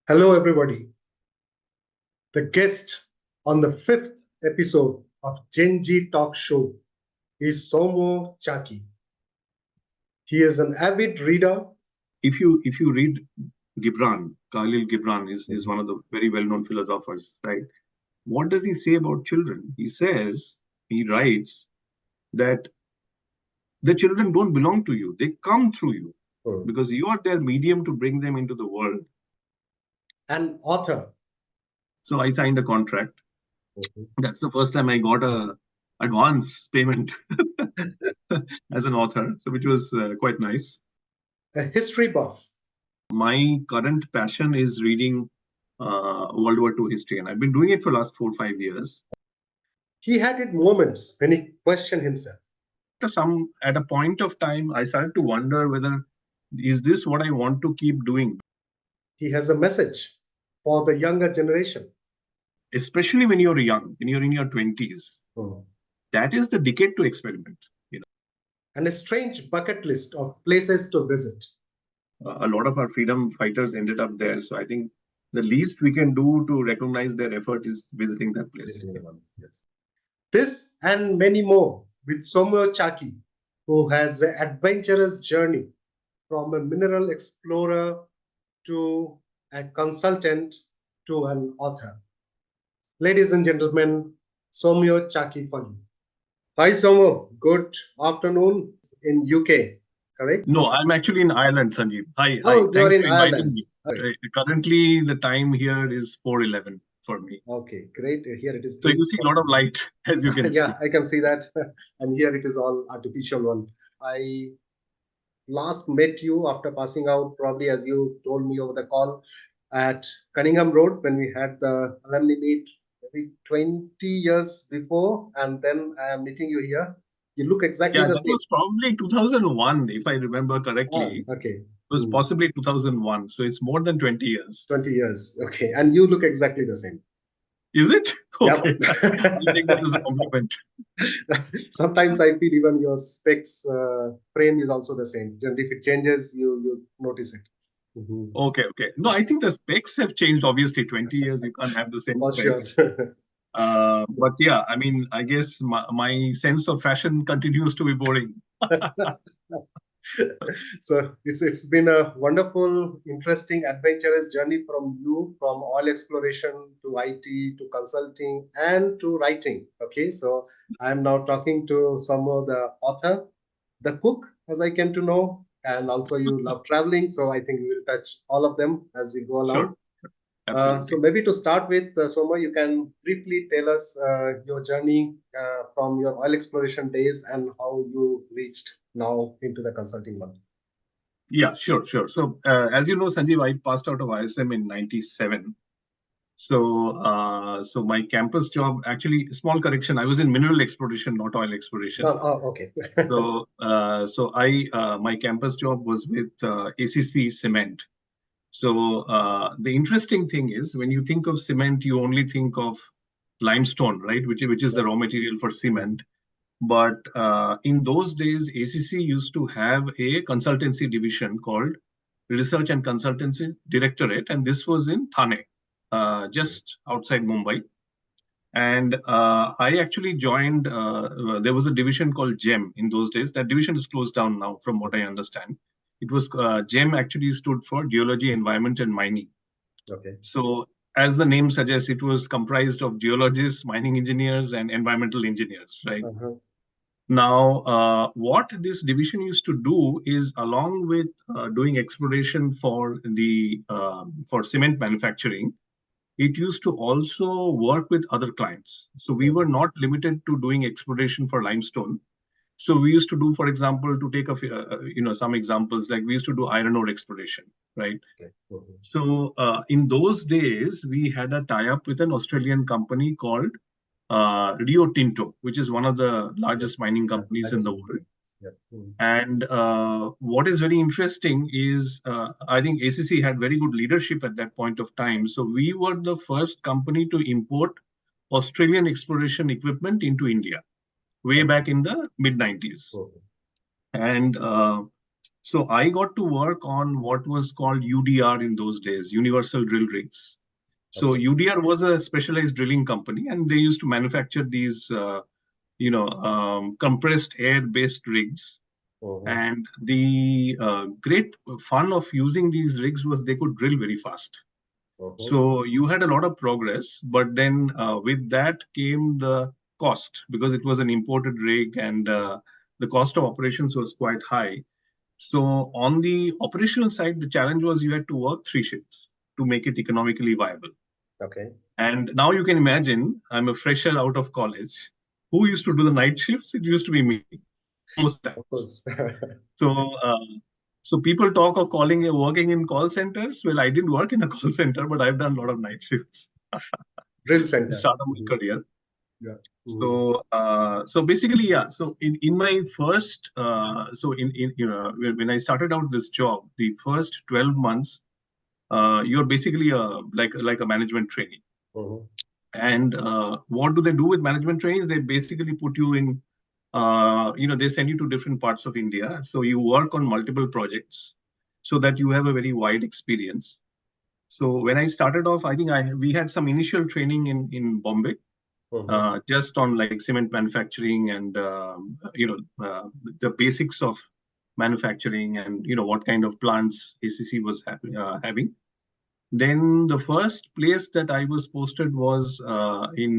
Hello, everybody. The guest on the fifth episode of GenGTalkShow is Saumya Chaki. He is an avid reader. If you read Gibran, Khalil Gibran is one of the very well-known philosophers, right? What does he say about children? He writes that the children don't belong to you; they come through you because you are their medium to bring them into the world. An author. So I signed a contract. That's the first time I got a advance payment as an author, so which was quite nice. A history buff. My current passion is reading World War II history, and I've been doing it for the last 4 or 5 years. He had it moments when he questioned himself. At a point of time, I started to wonder whether is this what I want to keep doing. He has a message for the younger generation. Especially when you're young, when you're in your 20s. That is the decade to experiment. And a strange bucket list of places to visit. A lot of our freedom fighters ended up there. So I think the least we can do to recognize their effort is visiting that place. Yes. This and many more with Saumya Chaki, who has an adventurous journey from a mineral explorer to a consultant to an author. Ladies and gentlemen, Saumya Chaki for you. Hi Saumya, good afternoon in UK, correct? No, I'm actually in Ireland, Sanjeev. Hi. Oh, Thanks you're in for inviting Ireland. me. Currently, the time here is 4:11 for me. Okay, great. Here it is. So you see a lot of light, as you can see. Yeah, I can see that. And here it is all artificial one. I last met you after passing out, probably as you told me over the call, at Cunningham Road when we had the alumni meet maybe 20 years before, and then I am meeting you here. You look exactly the that same. was probably 2001, if I remember correctly. Okay. It was possibly 2001. So it's more than 20 years. 20 years. Okay. And you look exactly the same. Is it? Okay. Yep. I'll take that as a compliment. Sometimes I feel even your specs frame is also the same. Generally, if it changes, you notice it. Okay. No, I think the specs have changed. Obviously, 20 years, you can't have the same specs. Sure. But yeah, I mean, I guess my sense of fashion continues to be boring. So it's been a wonderful, interesting, adventurous journey from you, from oil exploration to IT to consulting and to writing. Okay, so I'm now talking to some of the author, the cook, as I came to know, and also you love traveling. So I think we will touch all of them as we go along. Sure. So maybe to start with, Saumya, you can briefly tell us your journey from your oil exploration days and how you reached now into the consulting one. Yeah, sure. So as you know, Sanjeev, I passed out of ISM in 97. So my campus job, actually, small correction, I was in mineral exploration, not oil exploration. Okay. So my campus job was with ACC Cement. So the interesting thing is, when you think of cement, you only think of limestone, right? Which is the raw material for cement. But in those days, ACC used to have a consultancy division called Research and Consultancy Directorate, and this was in Thane, just outside Mumbai. And I actually joined, there was a division called GEM in those days. That division is closed down now, from what I understand. It was GEM actually stood for Geology, Environment, and Mining. Okay. So as the name suggests, it was comprised of geologists, mining engineers, and environmental engineers, right? Now, what this division used to do is, along with doing exploration for cement manufacturing, it used to also work with other clients. So we were not limited to doing exploration for limestone. So we used to do, for example, to take some examples, like we used to do iron ore exploration, right? Okay. So in those days, we had a tie-up with an Australian company called Rio Tinto, which is one of the largest mining companies in the world. And what is very interesting is, I think ACC had very good leadership at that point of time. So we were the first company to import Australian exploration equipment into India, way back in the mid-90s. And So I got to work on what was called UDR in those days, Universal Drill Rigs. So Okay. UDR was a specialized drilling company, and they used to manufacture these, compressed air-based rigs. Mhm. And the great fun of using these rigs was they could drill very fast. Mhm. So you had a lot of progress, but then with that came the cost because it was an imported rig and the cost of operations was quite high. So on the operational side, the challenge was you had to work three shifts to make it economically viable. Okay. And now you can imagine, I'm a fresher out of college. Who used to do the night shifts? It used to be me most of the Of times. course. So, so people talk of calling working in call centers. Well, I didn't work in a call center, but I've done a lot of night shifts Drill to center. start my Mhm. career. Yeah. Mhm. So, so basically, yeah. So in my first, so in when I started out this job, the first 12 months, you're basically like a management trainee. Mhm. And what do they do with management trainees? They basically put you in, they send you to different parts of India. So you work on multiple projects so that you have a very wide experience. So when I started off, I think we had some initial training in Bombay, Mhm. just on like cement manufacturing and the basics of manufacturing and what kind of plants ACC was having. Then the first place that I was posted was in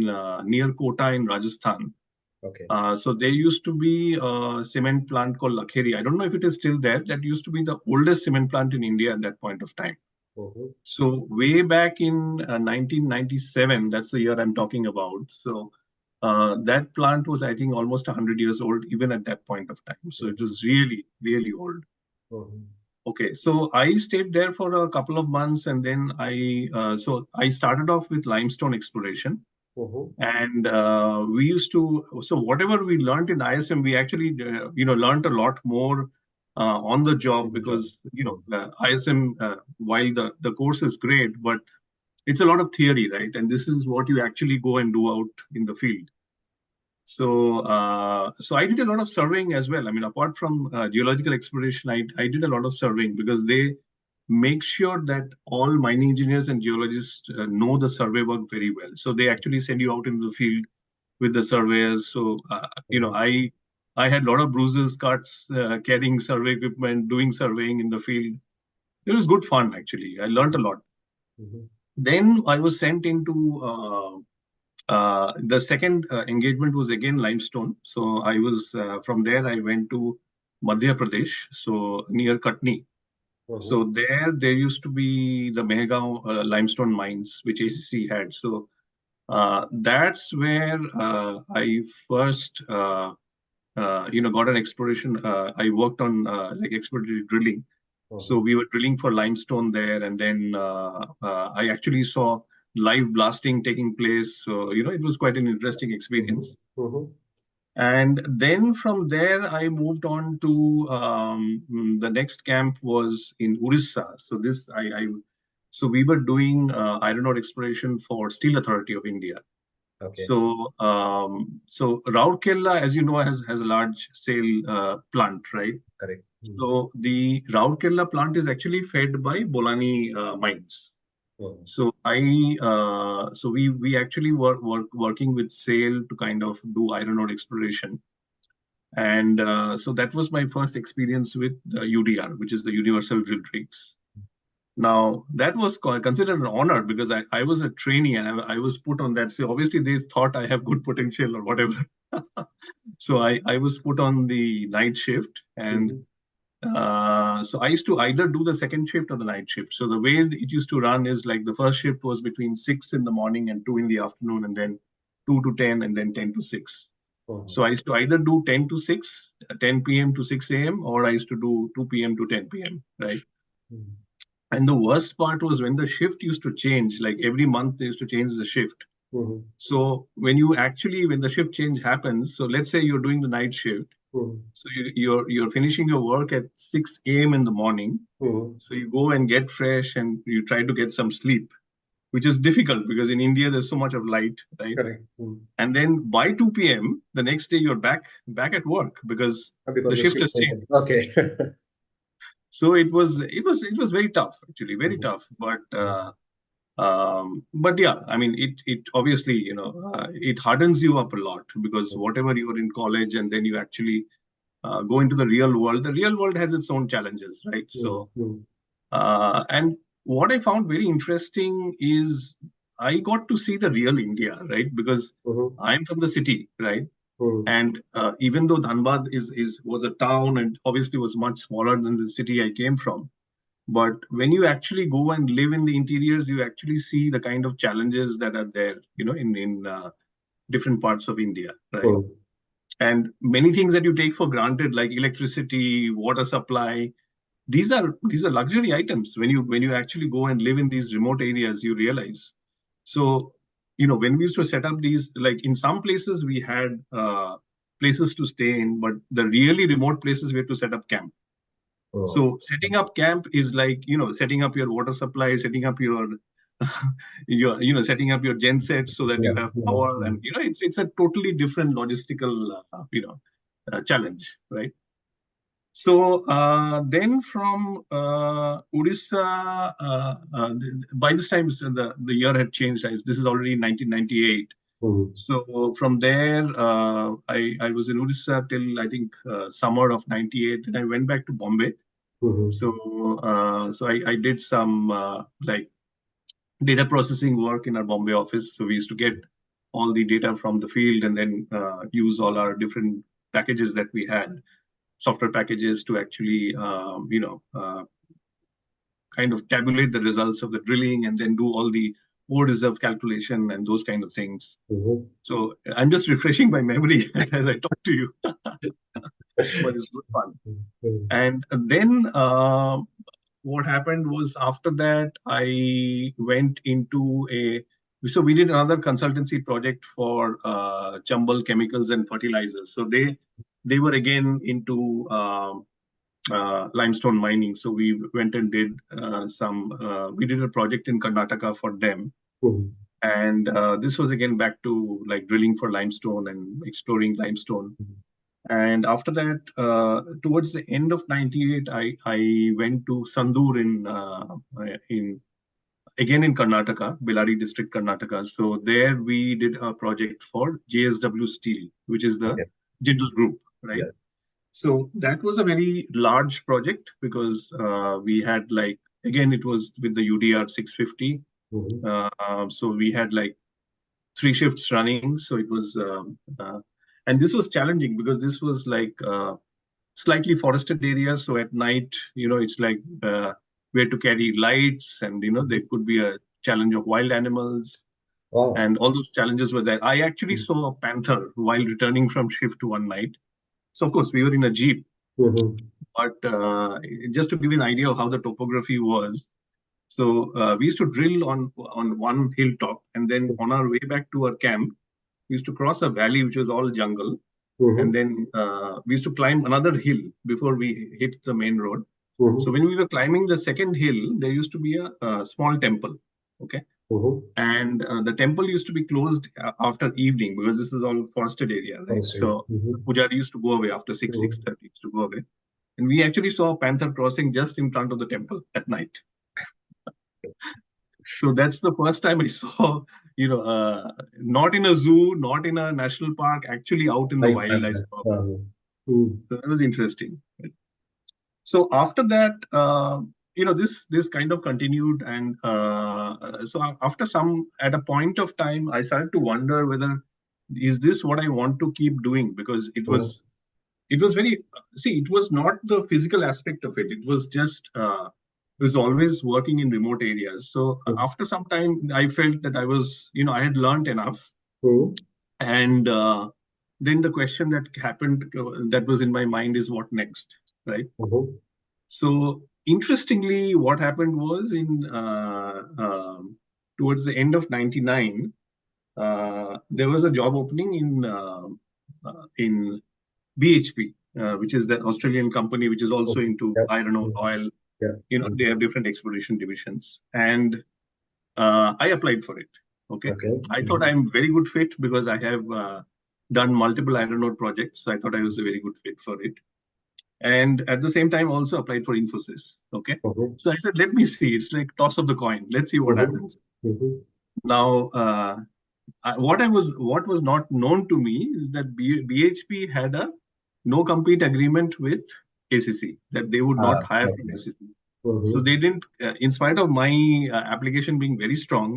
near Kota in Rajasthan. Okay. So there used to be a cement plant called Lakheri. I don't know if it is still there. That used to be the oldest cement plant in India at that point of time. Mhm. So way back in 1997, that's the year I'm talking about. So that plant was, I think, almost 100 years old even at that point of time. So it Mhm. was really, really old. Mhm. Okay, so I stayed there for a couple of months, and then I started off with limestone exploration, Mhm. and we used to so whatever we learned in ISM, we actually learned a lot more on the job In the job. because Mhm. ISM while the course is great, but it's a lot of theory, right? And this is what you actually go and do out in the field. So I did a lot of surveying as well. I mean, apart from geological exploration, I did a lot of surveying because they make sure that all mining engineers and geologists know the survey work very well. So they actually send you out into the field with the surveyors. So Mhm. I had a lot of bruises, cuts, carrying survey equipment, doing surveying in the field. It was good fun actually. I learned a Mhm. lot. Mhm. Then I was sent into the second engagement was again limestone. So I was from there I went to Madhya Pradesh, so near Katni. Mhm. So there used to be the Mehegaon limestone mines, which ACC had. So that's where I first got an exploration. I worked on like exploratory drilling. So Mhm. we were drilling for limestone there, and then I actually saw live blasting taking place. So it was quite an interesting Mhm. experience. Mhm. And then from there, I moved on to the next camp was in Orissa. So so we were doing iron ore exploration for Steel Authority of India. Okay. So Rourkela, as you know, has a large SAIL plant, right? Correct. Mhm. So the Rourkela plant is actually fed by Bolani mines. Mhm. So we actually working with SAIL to kind of do iron ore exploration, and so that was my first experience with the UDR, which is the Universal Drill Rigs. Now, that was considered an honor because I was a trainee and I was put on that. So obviously, they thought I have good potential or whatever. So I was put on the night shift. And Mhm. so I used to either do the second shift or the night shift. So the way it used to run is like the first shift was between 6 in the morning and 2 in the afternoon, and then 2 to 10, and then 10 to 6. Mhm. So I used to either do 10 to 6, 10 p.m. to 6 a.m., or I used to do 2 p.m. to 10 p.m., right? Mhm. And the worst part was when the shift used to change, like every month they used to change the shift. Mhm. So when the shift change happens, so let's say you're doing the night shift, Mhm. so you're finishing your work at 6 a.m. in the morning. Mhm. So you go and get fresh and you try to get some sleep, which is difficult because in India there's so much of light, right? Correct. Mhm. And then by 2 p.m. the next day you're back at work because the Because the shift shift has changed. ended. Okay. So it was very tough, actually, very tough. But yeah, I mean, it obviously, it hardens you up a lot, because whatever you were in college and then you actually go into the real world. The real world has its own challenges, right? So, and what I found very interesting is I got to see the real India, right? Because I'm from the city, right? And even though Dhanbad is was a town and obviously was much smaller than the city I came from, but when you actually go and live in the interiors, you actually see the kind of challenges that are there, in different parts of India, right? And many things that you take for granted, like electricity, water supply, these are luxury items. When you actually go and live in these remote areas, you realize. So, when we used to set up these, like in some places we had places to stay in, but the really remote places we had to set up camp. So setting up camp is like, setting up your water supply, setting up your setting up your gen sets so that you have power, and it's a totally different logistical challenge, right? So then from Odisha, by this time the year had changed. This is already 1998. So from there, I was in Odisha till I think summer of '98. Then I went back to Bombay. So I did some like data processing work in our Bombay office. So we used to get all the data from the field and then use all our different packages that we had, software packages, to actually kind of tabulate the results of the drilling and then do all the ore reserve calculation and those kind of things. So I'm just refreshing my memory as I talk to you, but it's good fun. And then what happened was, after that, I went into so we did another consultancy project for Chambal Chemicals and Fertilizers. So they were again into limestone mining. So we went and did we did a project in Karnataka for them. And this was again back to like drilling for limestone and exploring limestone. And after that, towards the end of '98, I went to Sandur in again in Karnataka, Bellary district, Karnataka. So there we did a project for JSW Steel, which is the Jindal Group, right? So that was a very large project, because we had, like, again, it was with the UDR 650. So we had like 3 shifts running. So it was, and this was challenging because this was like slightly forested areas. So at night, it's like we had to carry lights, and there could be a challenge of wild animals. And all those challenges were there. I actually saw a panther while returning from shift one night. So of course we were in a jeep, but just to give you an idea of how the topography was. So we used to drill on one hilltop, and then on our way back to our camp, we used to cross a valley which was all jungle, and then we used to climb another hill before we hit the main road. So when we were climbing the second hill, there used to be a small temple, okay, and the temple used to be closed after evening, because this is all forested area, right? So the pujari used to go away after 6:30, used to go away, and we actually saw a panther crossing just in front of the temple at night. So that's the first time I saw, not in a zoo, not in a national park, actually out in the wild, I saw. So that was interesting. So after that, this kind of continued, and so after at a point of time, I started to wonder whether, is this what I want to keep doing? Because it was very, see, it was not the physical aspect of it. It was just, it was always working in remote areas. So after some time, I felt that I had learned enough. And then the question that happened, that was in my mind, is what next, right? So interestingly, what happened was, towards the end of '99, there was a job opening in BHP, which is the Australian company, which is also into iron ore, oil. They have different exploration divisions, and I applied for it. Okay, I thought I'm very good fit because I have done multiple iron ore projects. So I thought I was a very good fit for it. and at the same time also applied for Infosys. Okay. Mhm. So I said, let me see. It's like toss of the coin. Let's see what Mhm. happens. Mhm. Now, what was not known to me is that BHP had a no compete agreement with ACC, that they would not hire from Okay. ACC. So Mhm. they didn't, in spite of my application being very strong,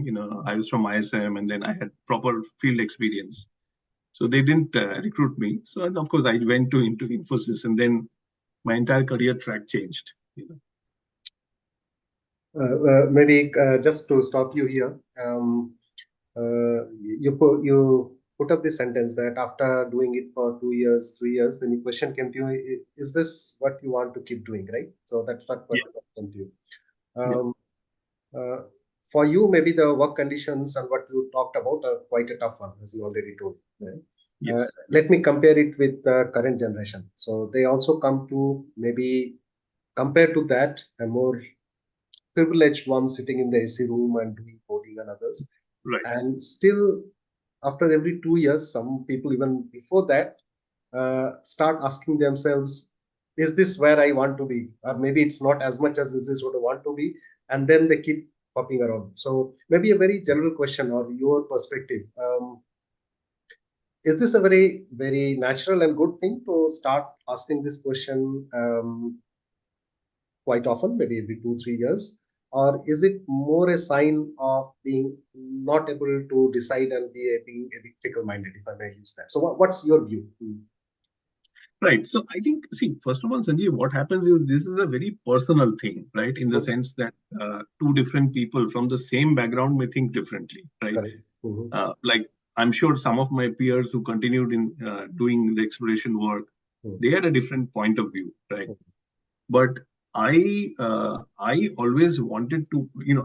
I was from ISM and then I had proper field experience. So they didn't recruit me. So and of course I went to into Infosys, and then my entire career track changed. Maybe just to stop you here, you put up this sentence that after doing it for 2 years, 3 years, then the question came to you: Is this what you want to keep doing? Right. So that's what Yeah, came to you. yeah, Um, uh, for you, maybe the work conditions and what you talked about are quite a tough one, as you already told. Right? yes, yeah, Let me compare it with the current generation. So they also come to maybe compared to that a more privileged ones sitting in the AC room and doing coding and others. right. And still, after every 2 years, some people even before that start asking themselves, "Is this where I want to be?" Or maybe it's not as much as this is what I want to be, and then they keep popping around. So maybe a very general question or your perspective. Is this a very, very natural and good thing to start asking this question quite often, maybe every 2, 3 years? Or is it more a sign of being not able to decide and being a bit fickle minded, if I may use that? So, what's your view? Right. So I think, see, first of all, Sanjeev, what happens is this is a very personal thing, right? In the Mhm. sense that two different people from the same background may think differently, right? Correct. Mhm. Like I'm sure some of my peers who continued in doing the exploration work, Mhm. they had a different point of view, right? Mhm. But I always wanted to,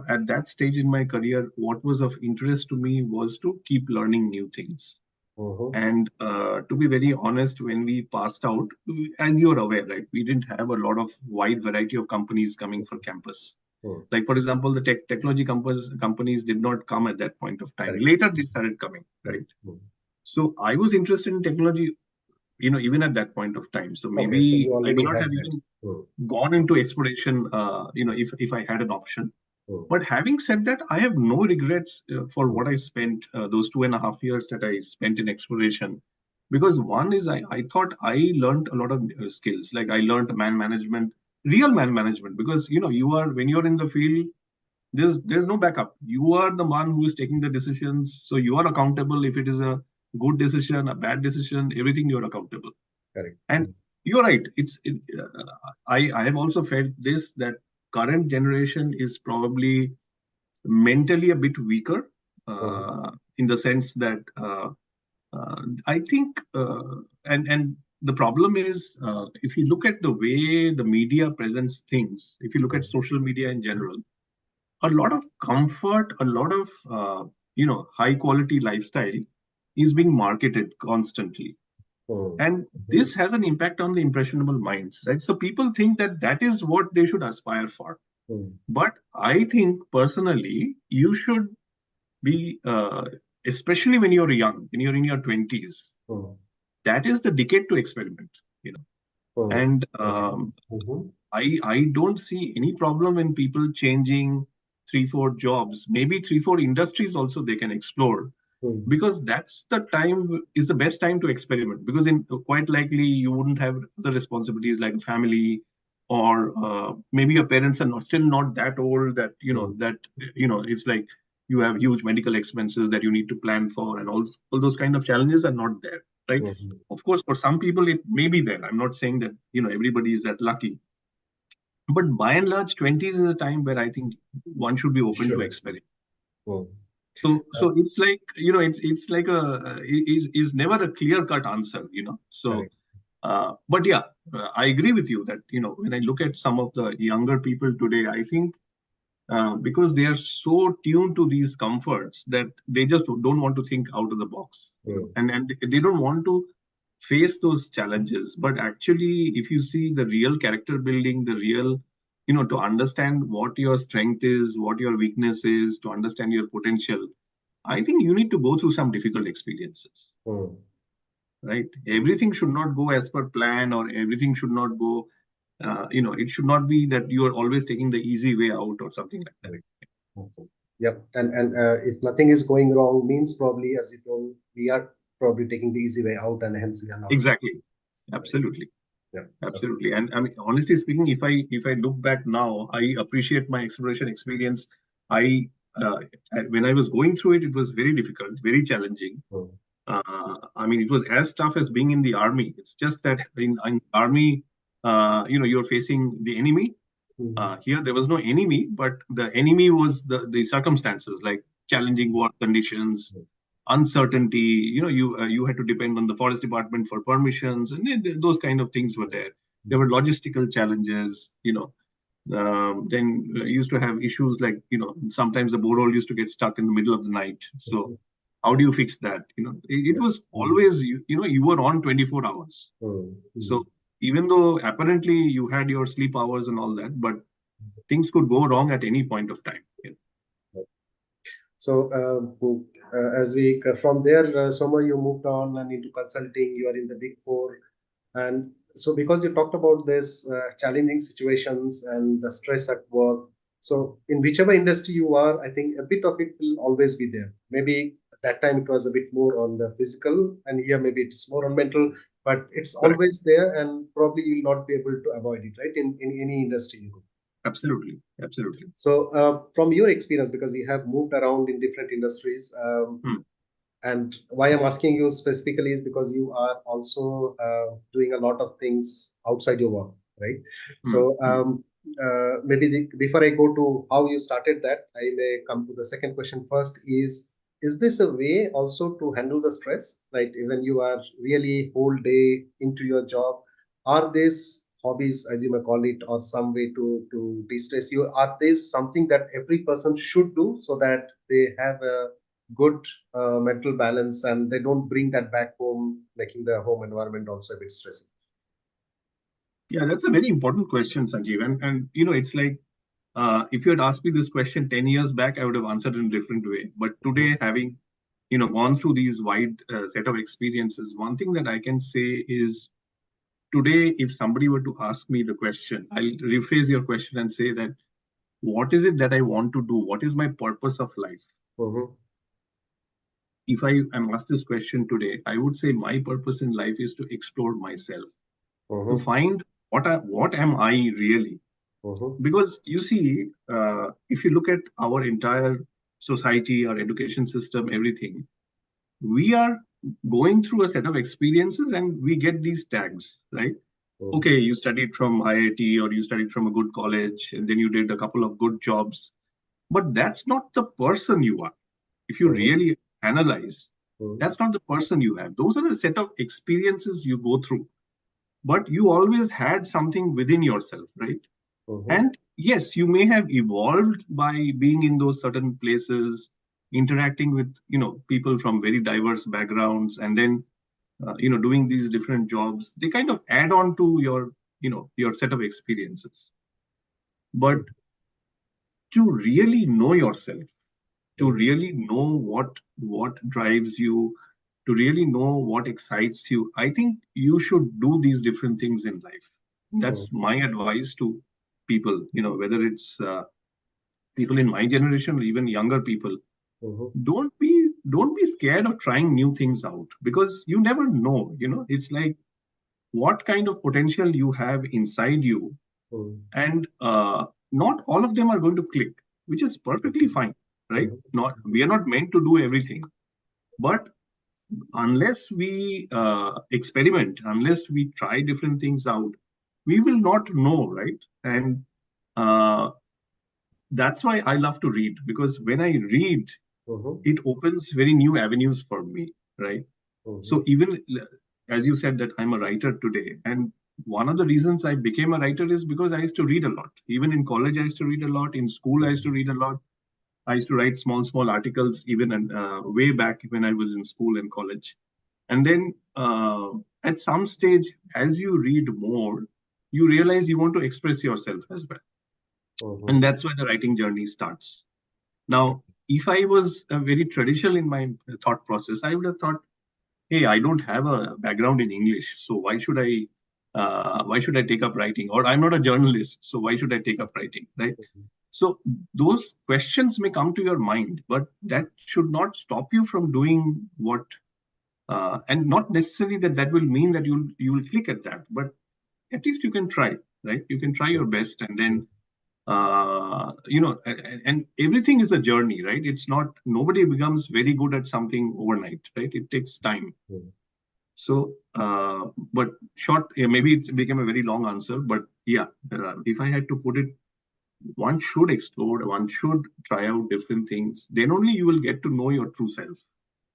at that stage in my career, what was of interest to me was to keep learning new things. Mhm. And to be very honest, when we passed out, as you're aware, right, we didn't have a lot of wide variety of companies coming for campus. Mhm. Like, for example, the technology companies did not come at that point of time. Correct. Later, they started coming, right? Correct. Mhm. So I was interested in technology, even at that point of time. So Okay, so maybe you I may already not had have that. even Mhm. gone into exploration, if I had an option. Mhm. But having said that, I have no regrets for Mhm. what I spent those 2.5 years that I spent in exploration. Because one is I thought I learned a lot of skills. Like I learned man management, real man management. Because you are when you're in the field, there's no backup. You are the one who is taking the decisions. So you are accountable if it is a good decision, a bad decision, everything you're accountable. Correct. And Mhm. you're right. I have also felt this that current generation is probably mentally a bit weaker Mhm. in the sense that I think and the problem is if you look at the way the media presents things, if you look at Mhm. social media in general, a lot of comfort, a lot of high quality lifestyle is being marketed constantly, Mhm. and Mhm. this has an impact on the impressionable minds, right? So people think that that is what they should aspire for. Mhm. But I think personally, you should be, especially when you're young, when you're in your 20s, Mhm. that is the decade to experiment. Mhm. And Okay. Mhm. I don't see any problem in people changing 3, 4 jobs, maybe 3, 4 industries also they can explore, Mhm. because that's the time is the best time to experiment, because in quite likely you wouldn't have the responsibilities like family, or maybe your parents are not still not that old that Mhm. it's like you have huge medical expenses that you need to plan for, and all those kind of challenges are not there, right? Mhm. Of course for some people it may be there. I'm not saying that everybody is that lucky, but by and large 20s is a time where I think one should be open to Sure. experiment. Mhm. So it's like it's like is never a clear cut answer. So Correct. but yeah, I agree with you that when I look at some of the younger people today, I think because they are so tuned to these comforts that they just don't want to think out of the box, Mhm. and they don't want to face those challenges. But actually, if you see the real character building, the real to understand what your strength is, what your weakness is, to understand your potential, I think you need to go through some difficult experiences. Mhm. right? Everything should not go as per plan, or everything should not go, it should not be that you are always taking the easy way out or something like that. Right. Okay. Yep. And if nothing is going wrong, means probably, as you told, we are probably taking the easy way out, and hence we are not. Exactly. Right. Absolutely. Yeah. Okay. Absolutely. And I mean, honestly speaking, if I look back now, I appreciate my exploration experience. I uh, when I was going through it, it was very difficult, very challenging. Mm. I mean, it was as tough as being in the army. It's just that in army, you're facing the enemy. Mm. Here, there was no enemy, but the enemy was the circumstances, like challenging war conditions, uncertainty. You had to depend on the forest department for permissions, and those kind of things were there. There were logistical challenges. Then used to have issues like, sometimes the borehole used to get stuck in the middle of the night. So how do you fix that? It Yeah. was Mm. always, you were on 24 hours. Mm. So Mm. even though apparently you had your sleep hours and all that, but things could go wrong at any point of time. So, as we from there, Soma, you moved on and into consulting. You are in the Big Four, and so because you talked about this challenging situations and the stress at work. So, in whichever industry you are, I think a bit of it will always be there. Maybe at that time it was a bit more on the physical, and here maybe it's more on mental. But it's Correct. always there, and probably you'll not be able to avoid it, right? In any industry you go. Absolutely. Absolutely. So, from your experience, because you have moved around in different industries, Hmm. and why I'm asking you specifically is because you are also doing a lot of things outside your work, right? Hmm. So, Hmm. maybe before I go to how you started that, I may come to the second question first. Is this a way also to handle the stress, right? When you are really whole day into your job, are these hobbies, as you may call it, or some way to de-stress you? Are these something that every person should do so that they have a good mental balance and they don't bring that back home, making the home environment also a bit stressing? Yeah, that's a very important question, Sanjeev. And it's like, if you had asked me this question 10 years back, I would have answered in a different way. But Mhm. today, having gone through these wide set of experiences, one thing that I can say is, today, if somebody were to ask me the question, I'll rephrase your question and say that, what is it that I want to do? What is my purpose of life? Mhm. If I am asked this question today, I would say my purpose in life is to explore myself, to Mhm. find what am I really. Mhm. Because you see, if you look at our entire society, our education system, everything, we are going through a set of experiences and we get these tags, right? Mhm. Okay, you studied from IIT, or you studied from a good college, and then you did a couple of good jobs. But that's not the person you are. If you Mhm. really analyze, Mhm. that's not the person you have. Those are the set of experiences you go through. But you always had something within yourself, right? Mhm. And yes, you may have evolved by being in those certain places, interacting with people from very diverse backgrounds, and then doing these different jobs. They kind of add on to your set of experiences. But to really know yourself, to Mhm. really know what drives you, to really know what excites you, I think you should do these different things in life. That's Mhm. my advice to people, whether it's people in my generation or even younger people. Mhm. Don't be scared of trying new things out, because you never know. It's like, what kind of potential you have inside you, Mhm. and not all of them are going to click, which is perfectly fine, right? Mhm. Not We are not meant to do everything, but unless we experiment, unless we try different things out, we will not know, right? And uh, that's why I love to read, because when I read, Mhm. it opens very new avenues for me, right? Mhm. So even as you said that I'm a writer today, and one of the reasons I became a writer is because I used to read a lot. Even in college, I used to read a lot. In school, I used to Mhm. read a lot. I used to write small articles, even way back when I was in school and college. And then at some stage, as you read more, you realize you want to express yourself as well. Mhm. And that's where the writing journey starts. Now, if I was very traditional in my thought process, I would have thought, hey, I don't have a background in English, so why should I take up writing? Or I'm not a journalist, so why should I take up writing, right? So those questions may come to your mind, but that should not stop you from doing what, and not necessarily that will mean that you'll click at that, but at least you can try, right? You can try your best, and then and everything is a journey, right? It's not, nobody becomes very good at something overnight, right? It takes time. So, but short, yeah, maybe it became a very long answer, but yeah, if I had to put it, one should explore, one should try out different things. Then only you will get to know your true self.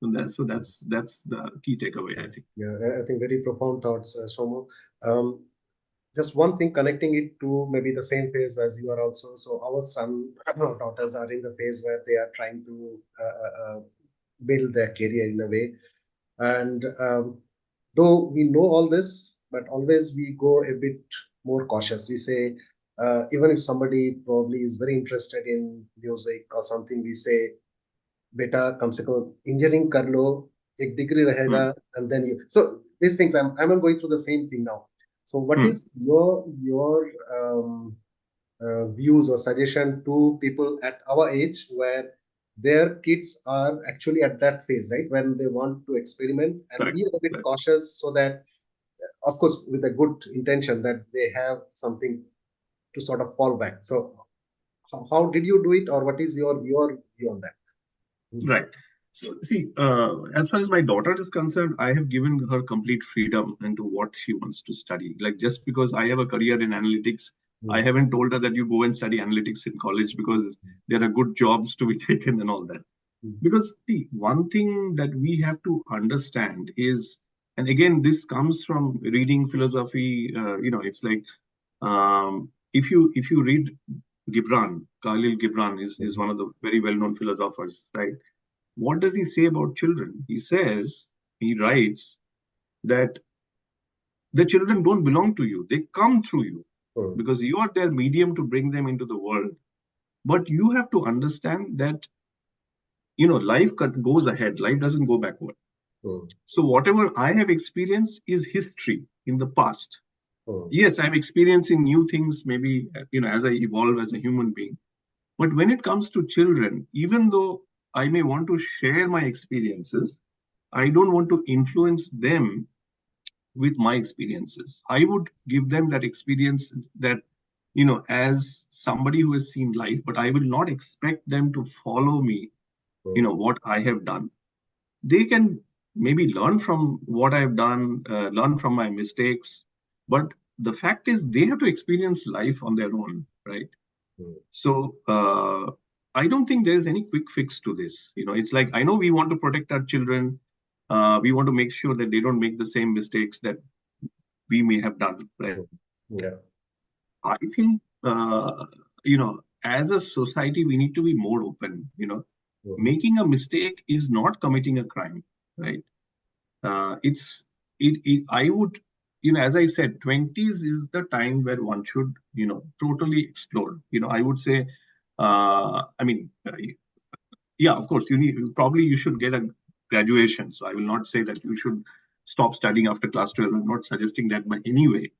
So that's the key takeaway, I Yes. think. Yeah, I think very profound thoughts, Somo. Um, just one thing, connecting it to maybe the same phase as you are also. So our son, daughters are in the phase where they are trying to build their career in a way. And though we know all this, but always we go a bit more cautious. We say, even if somebody probably is very interested in music or something, we say, बेटा कम से कम engineering कर लो एक degree रहेगा Hmm. and then you so these things I'm going through the same thing now. So what Hmm. is your views or suggestion to people at our age where their kids are actually at that phase, right, when they want to experiment and Correct. be a bit Correct. cautious, so that of course with a good intention that they have something to sort of fall back. So how did you do it, or what is your view on that? Right. So, see, as far as my daughter is concerned, I have given her complete freedom into what she wants to study. Like, just because I have a career in analytics, I Mm, haven't told her that you go and study analytics in college because there are good jobs to be taken and all that. mm, Because the one thing that we have to understand is, and again, this comes from reading philosophy. It's like, if you read Gibran, Khalil Gibran is mm, one of the very well-known philosophers, right? What does he say about children? He writes that the children don't belong to you, they come through you mm, because you are their medium to bring them into the world. But you have to understand that, life goes ahead, life doesn't go backward. mm, So, whatever I have experienced is history in the past. mm. Yes, I'm experiencing new things, maybe, as I evolve as a human being. But when it comes to children, even though I may want to share my experiences, I don't want to influence them with my experiences. I would give them that experience that, as somebody who has seen life, but I will not expect them to follow me, Mm, what I have done. They can maybe learn from what I've done, learn from my mistakes, but the fact is they have to experience life on their own, right? mm, So I don't think there's any quick fix to this. It's like, I know we want to protect our children. We want to make sure that they don't make the same mistakes that we may have done, right? mm. Yeah. I think, as a society, we need to be more open. Mhm, Making a mistake is not committing a crime, right? It's I would, as I said, 20s is the time where one should, totally explore. I would say, I mean, yeah, of course, you should get a graduation. So I will not say that you should stop studying after class 12. I'm not suggesting that, but anyway,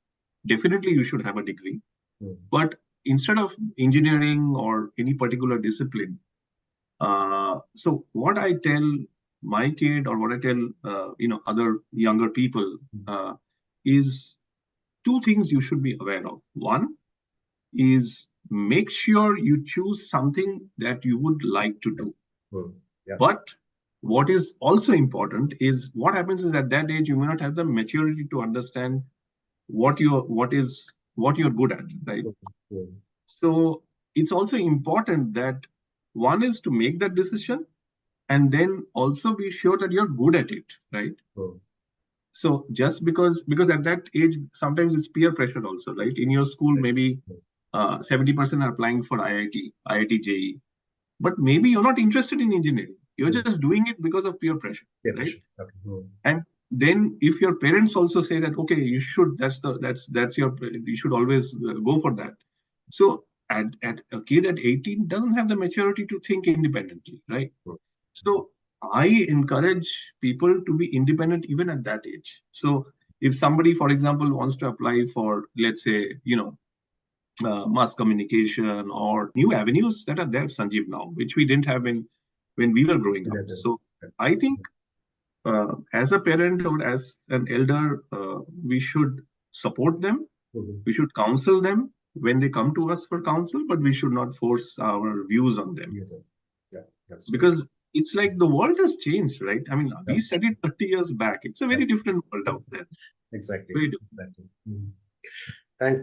definitely you should have a degree. mm, But instead of engineering or any particular discipline, so what I tell my kid, or what I tell other younger people, mm, uh, is two things you should be aware of. One is, make sure you choose something that you would like to do. mm. Yeah. But what is also important is, what happens is, at that age you may not have the maturity to understand what you're good at, right? Mm, mm, So it's also important that, one is to make that decision, and then also be sure that you're good at it, right? mm. So just because at that age sometimes it's peer pressure also, right? In your school, Right. maybe Mm, 70% are applying for IIT JE, but maybe you're not interested in engineering, you're mm. just doing it because of peer pressure, Yeah, right? sure. Okay. Mm, And then if your parents also say that, okay, you should, that's your, you should always go for that. So at a kid at 18 doesn't have the maturity to think independently, right? mm, So I encourage people to be independent even at that age. So if somebody, for example, wants to apply for, let's say, mass communication or new avenues that are there, Sanjeev, now, which we didn't have when we were growing up. So I think as a parent or as an elder, we should support them. We should counsel them when they come to us for counsel, but we should not force our views on them. Yes, sir. Yeah, that's right. Because it's like the world has changed, right? I mean, we studied 30 years back. It's a very different world out there. Exactly. Very Exactly.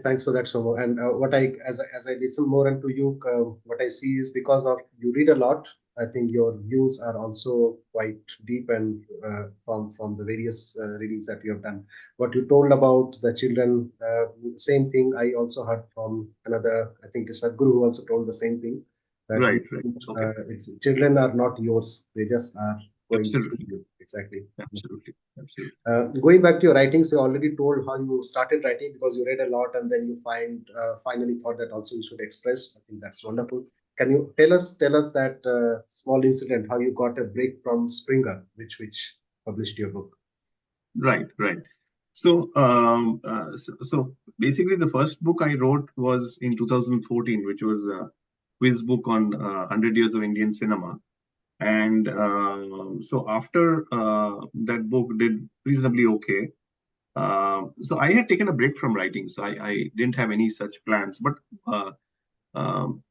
Thanks for that, Somo. And what as I listen more into you, what I see is because of you read a lot. I think your views are also quite deep and from the various readings that you have done. What you told about the children, same thing I also heard from another. I think Sadhguru who also told the same thing that right. Okay. children are not yours; they just are going through Absolutely. you. Exactly. Absolutely. Going back to your writings, you already told how you started writing because you read a lot and then you finally thought that also you should express. I think that's wonderful. Can you tell us that small incident how you got a break from Springer, which published your book? Right. So basically, the first book I wrote was in 2014, which was a quiz book on 100 years of Indian cinema. And so after that book did reasonably okay. So I had taken a break from writing, so I didn't have any such plans. But uh, um,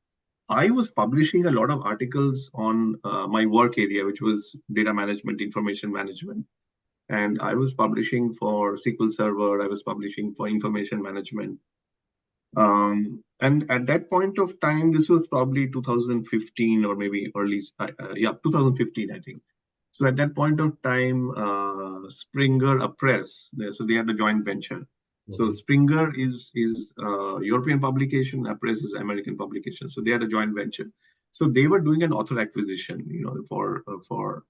I was publishing a lot of articles on my work area, which was data management, information management. And I was publishing for SQL Server, I was publishing for information management. And at that point of time, this was probably 2015 or maybe early, 2015, I think. So at that point of time, Springer Press, so they had a joint venture. So Springer is European publication, Press is American publication. So they had a joint venture. So they were doing an author acquisition, for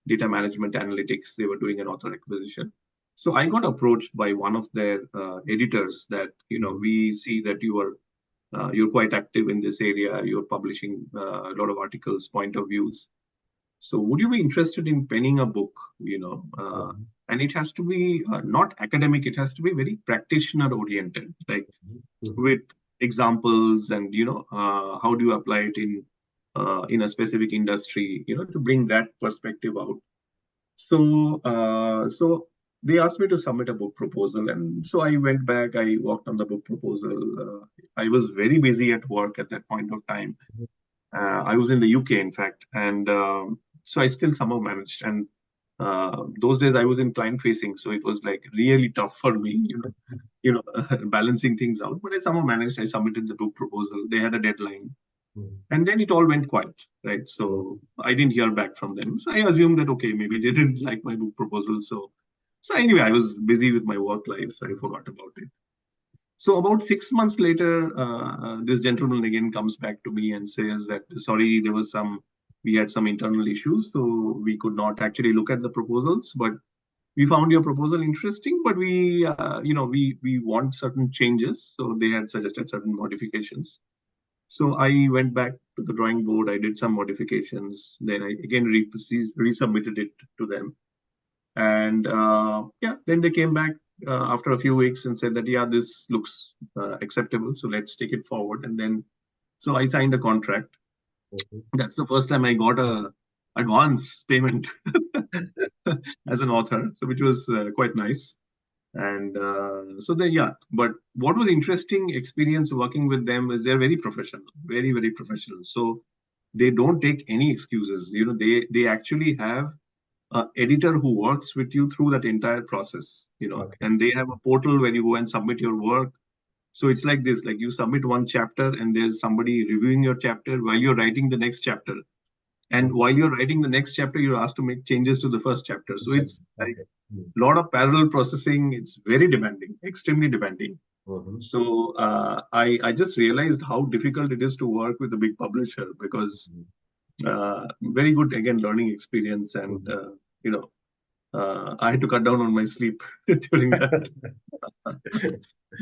data management analytics. They were doing an author acquisition. So I got approached by one of their editors that we see that you're quite active in this area. You're publishing a lot of articles, point of views. So would you be interested in penning a book? And it has to be not academic. It has to be very practitioner oriented, like with examples and how do you apply it in a specific industry, to bring that perspective out. So they asked me to submit a book proposal, and so I went back. I worked on the book proposal. I was very busy at work at that point of time. I was in the UK, in fact, and so I still somehow managed. And those days I was in client facing, so it was like really tough for me, balancing things out. But I somehow managed. I submitted the book proposal. They had a deadline. And then it all went quiet, right? So I didn't hear back from them. So I assumed that, okay, maybe they didn't like my book proposal. So anyway, I was busy with my work life, so I forgot about it. So about 6 months later, this gentleman again comes back to me and says that, sorry, we had some internal issues, so we could not actually look at the proposals, but we found your proposal interesting, but we want certain changes. So they had suggested certain modifications. So I went back to the drawing board. I did some modifications. Then I again resubmitted it to them. And then they came back after a few weeks and said that, yeah, this looks acceptable. So let's take it forward. And then, so I signed a contract. That's the first time I got a advance payment as an author, so which was quite nice. And but what was interesting experience working with them is they're very professional, very, very professional. So they don't take any excuses. They actually have an editor who works with you through that entire process, and they have a portal where you go and submit your work. So it's like this, like you submit one chapter and there's somebody reviewing your chapter while you're writing the next chapter. And while you're writing the next chapter, you're asked to make changes to the first chapter. So it's like a lot of parallel processing. It's very demanding, extremely demanding. So I just realized how difficult it is to work with a big publisher because very good, again, learning experience. And, I had to cut down on my sleep during that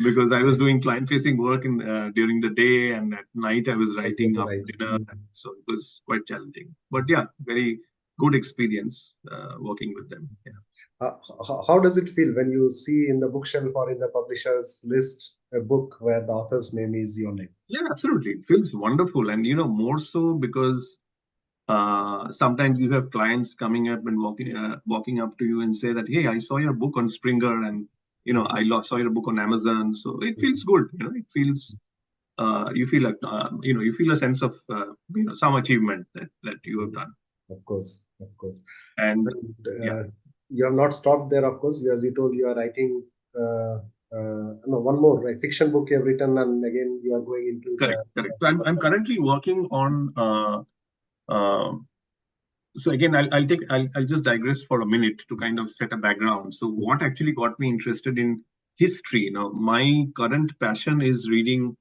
because I was doing client-facing work during the day, and at night I was writing after dinner. So it was quite challenging. But yeah, very, good experience working with them. Yeah. How does it feel when you see in the bookshelf or in the publisher's list a book where the author's name is your name? Yeah, absolutely. It feels wonderful. And, more so because sometimes you have clients coming up and walking up to you and say that, hey, I saw your book on Springer and, Mhm, saw your book on Amazon. So it feels mhm, good. It feels, you feel like, you feel a sense of, some achievement that you have mhm. done. Of course, of course. And And yeah, you have not stopped there, of course. As you told, you are writing no, one more, right? Fiction book you have written, and again you are going into correct, correct. So I'm currently working on, uh, so again, I'll just digress for a minute to kind of set a background. So what actually got me interested in history? Now, my current passion is reading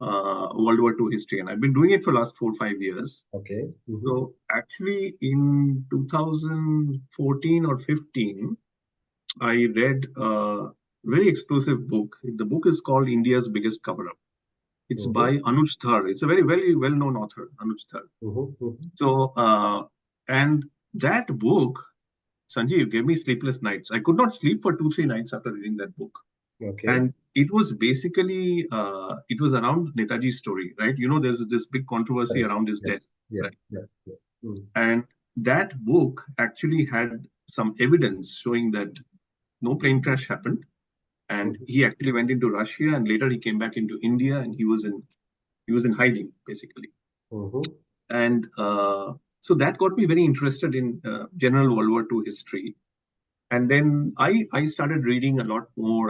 World War II history, and I've been doing it for the last 4 or 5 years. Okay. Mm-hmm. So actually, in 2014 or 15, I read a very explosive book. The book is called India's Biggest Cover-Up. It's Mm-hmm. by Anuj Thar. It's a very, very well-known author, Anuj Thar. Mm-hmm. So, and that book, Sanjeev, gave me sleepless nights. I could not sleep for 2, 3 nights after reading that book. Okay. And it was basically, it was around Netaji's story, right? There's this big controversy Correct. around his death, Yes. Yeah. right? Yeah. Yeah. Mm. And that book actually had some evidence showing that no plane crash happened. And Mm-hmm. he actually went into Russia and later he came back into India and he was in hiding, basically. Mm-hmm. And so that got me very interested in general World War II history. And then I started reading a lot more.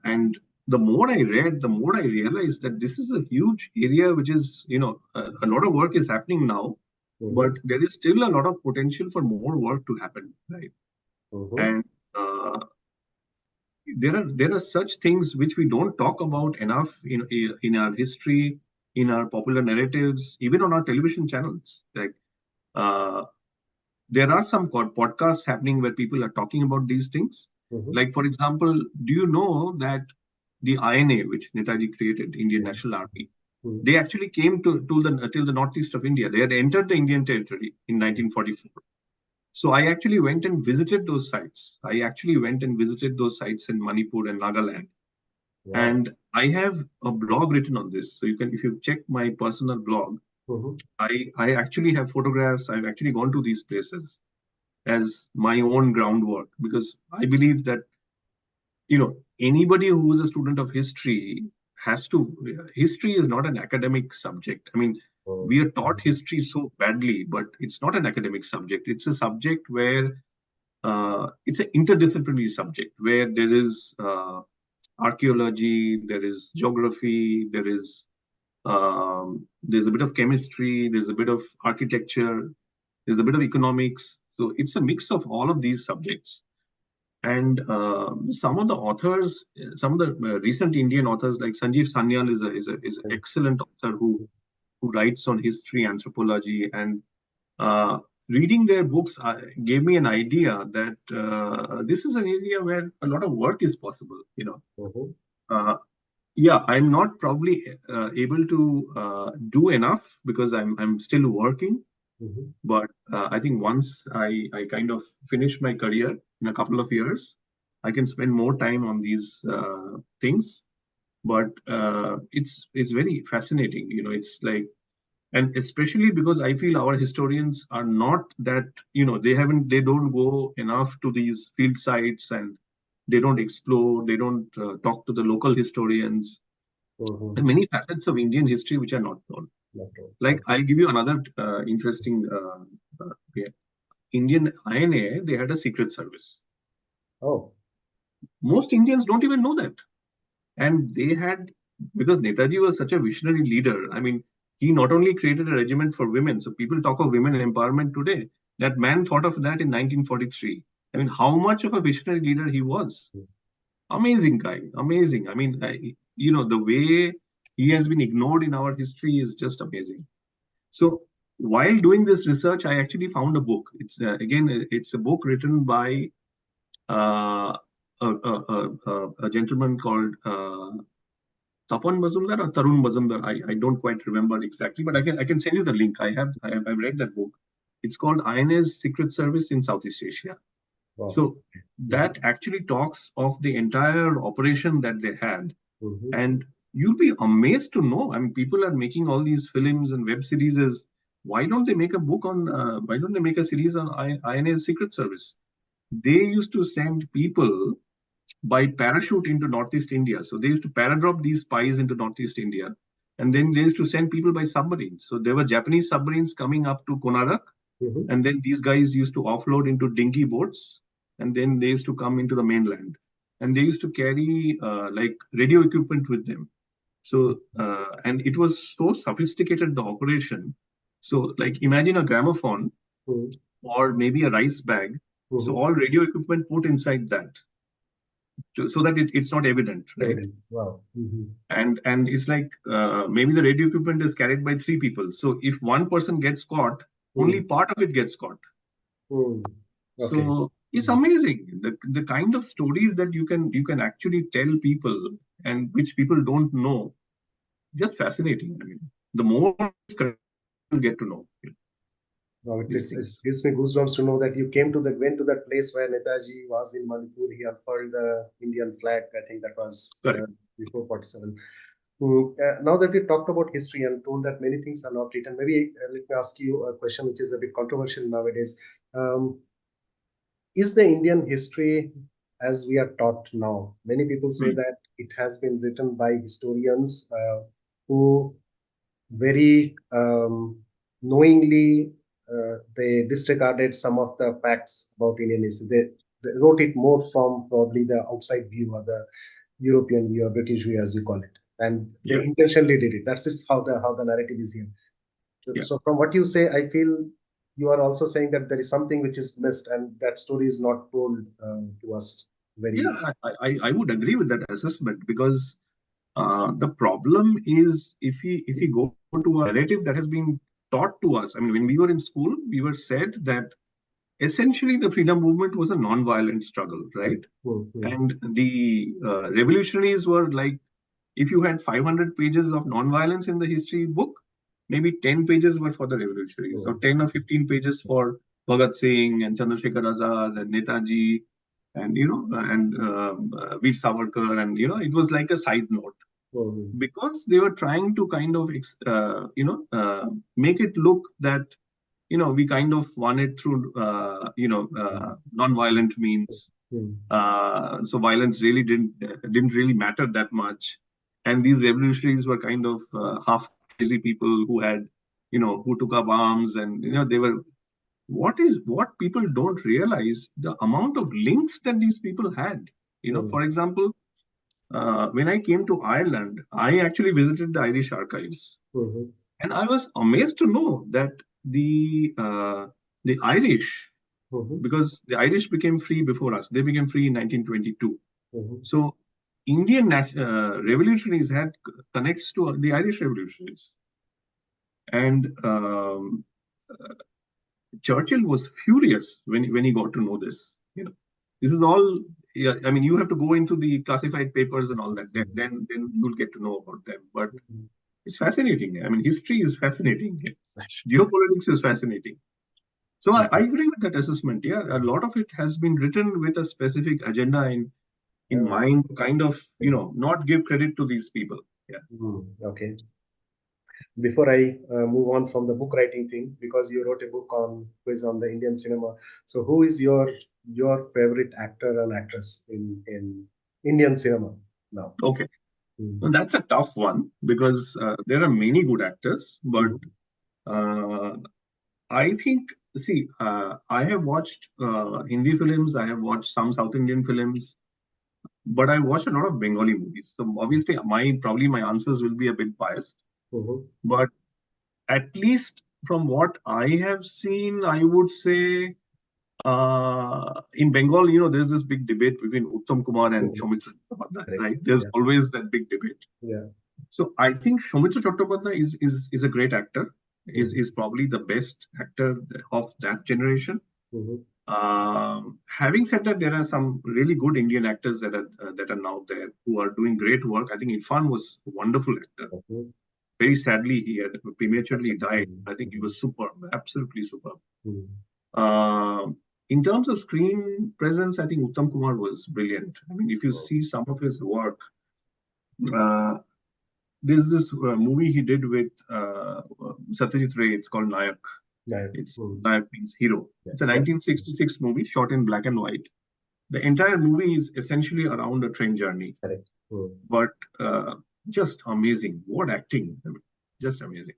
And the more I read, the more I realized that this is a huge area which is, a lot of work is happening now, but Mm-hmm. there is still a lot of potential for more work to happen, right? Mm-hmm. And uh, there are such things which we don't talk about enough in our history, in our popular narratives, even on our television channels. Like uh, there are some podcasts happening where people are talking about these things. Mm-hmm. Like for example, do you know that the INA, which Netaji created, Indian Yeah. National Army, Mm-hmm. they actually came to till the northeast of India. They had entered the Indian territory in 1944. So I actually went and visited those sites. I actually went and visited those sites in Manipur and Nagaland. Wow. And I have a blog written on this. So if you check my personal blog, Mm-hmm. I actually have photographs. I've actually gone to these places as my own groundwork because I believe that, anybody who is a student of history has to, history is not an academic subject. I mean, we are taught history so badly, but it's not an academic subject. It's a subject where it's an interdisciplinary subject where there is archaeology, there is geography, there's a bit of chemistry, there's a bit of architecture, there's a bit of economics. So it's a mix of all of these subjects. And some of the authors, some of the recent Indian authors like Sanjeev Sanyal is an excellent author who writes on history, anthropology, and uh, reading their books gave me an idea that this is an area where a lot of work is possible. Mm-hmm. Uh, yeah, I'm not probably able to do enough because I'm still working. Mm-hmm. But I think once I kind of finish my career in a couple of years, I can spend more time on these things. But it's very fascinating. It's like, and especially because I feel our historians are not that, they don't go enough to these field sites and they don't explore, they don't talk to the local historians. Mm-hmm. There are many facets of Indian history which are not known. Not all. Like I'll give you another interesting yeah. Indian INA, they had a secret service. Oh. Most Indians don't even know that. And they had, because Netaji was such a visionary leader. I mean, he not only created a regiment for women, so people talk of women empowerment today. That man thought of that in 1943. I mean, how much of a visionary leader he was. Amazing guy, amazing. I mean, the way he has been ignored in our history is just amazing. So while doing this research, I actually found a book. It's a book written by uh, a gentleman called Tapan Mazumdar or Tarun Mazumdar. I don't quite remember exactly, but I can send you the link. I've read that book. It's called INA's Secret Service in Southeast Asia. Wow. So that actually talks of the entire operation that they had. And you'll be amazed to know. I mean, people are making all these films and web series. Why don't they make a book on, why don't they make a series on INA's Secret Service? They used to send people by parachute into Northeast India. So they used to paradrop these spies into Northeast India. And then they used to send people by submarines. So there were Japanese submarines coming up to Konarak. And then these guys used to offload into dinghy boats. And then they used to come into the mainland. And they used to carry like radio equipment with them. So, and it was so sophisticated, the operation. So, like, imagine a gramophone or maybe a rice bag. So, all radio equipment put inside that so that it's not evident, right? Wow. And it's like maybe the radio equipment is carried by 3 people. So, if one person gets caught, only part of it gets caught. So it's amazing the kind of stories that you can actually tell people and which people don't know. Just fascinating. I mean, the more you get to know. Wow, it gives me goosebumps to know that you went to that place where Netaji was in Manipur. He unfurled the Indian flag. I think that was before 47. Now that we talked about history and told that many things are not written, maybe let me ask you a question which is a bit controversial nowadays. Is the Indian history as we are taught now? Many people say that it has been written by historians who very knowingly they disregarded some of the facts about Indian history. They wrote it more from probably the outside view or the European view or British view, as you call it, and they intentionally did it. That's how the narrative is here. So from what you say, I feel you are also saying that there is something which is missed and that story is not told to us very. Yeah, I would agree with that assessment because the problem is if we go to a narrative that has been taught to us. I mean, when we were in school, we were said that essentially the freedom movement was a non-violent struggle, right? And the revolutionaries were like, if you had 500 pages of non-violence in the history book, maybe 10 pages were for the revolutionaries, or 10 or 15 pages for Bhagat Singh and Chandrasekhar Azad and Netaji, and Veer Savarkar, and it was like a side note because they were trying to kind of make it look that we kind of won it through non-violent means. So violence really didn't really matter that much, and these revolutionaries were kind of half crazy people who had who took up arms, and they were what people don't realize the amount of links that these people had. For example, when I came to Ireland, I actually visited the Irish archives, and I was amazed to know that the Irish, because the Irish became free before us, they became free in 1922. So Indian revolutionaries had connects to the Irish revolutionaries, and Churchill was furious when he got to know this. This is all. Yeah, I mean, you have to go into the classified papers and all that. Then you'll get to know about them. But it's fascinating. I mean, history is fascinating. Geopolitics is fascinating. So I agree with that assessment. Yeah, a lot of it has been written with a specific agenda in mind, kind of not give credit to these people. Yeah. Okay. Before I move on from the book writing thing, because you wrote a book on quiz on the Indian cinema, so who is your favorite actor and actress in Indian cinema now? Okay, well, that's a tough one because there are many good actors, but I think I have watched Hindi films, I have watched some South Indian films, but I watched a lot of Bengali movies. So obviously, probably my answers will be a bit biased, but at least from what I have seen, I would say in Bengal, there's this big debate between Uttam Kumar and Soumitra Chattopadhyay, right? There's always that big debate. Yeah. So I think Soumitra Chattopadhyay is a great actor. Is probably the best actor of that generation. Having said that, there are some really good Indian actors that are now there who are doing great work. I think Irfan was a wonderful actor. Very sadly, he had prematurely died. I think he was superb, absolutely superb. In terms of screen presence, I think Uttam Kumar was brilliant. I mean, if you see some of his work, uh, there's this movie he did with Satyajit Ray. It's called Nayak. It's Nayak means hero. It's a 1966 movie shot in black and white. The entire movie is essentially around a train journey. Correct. But just amazing. What acting. I mean, just amazing.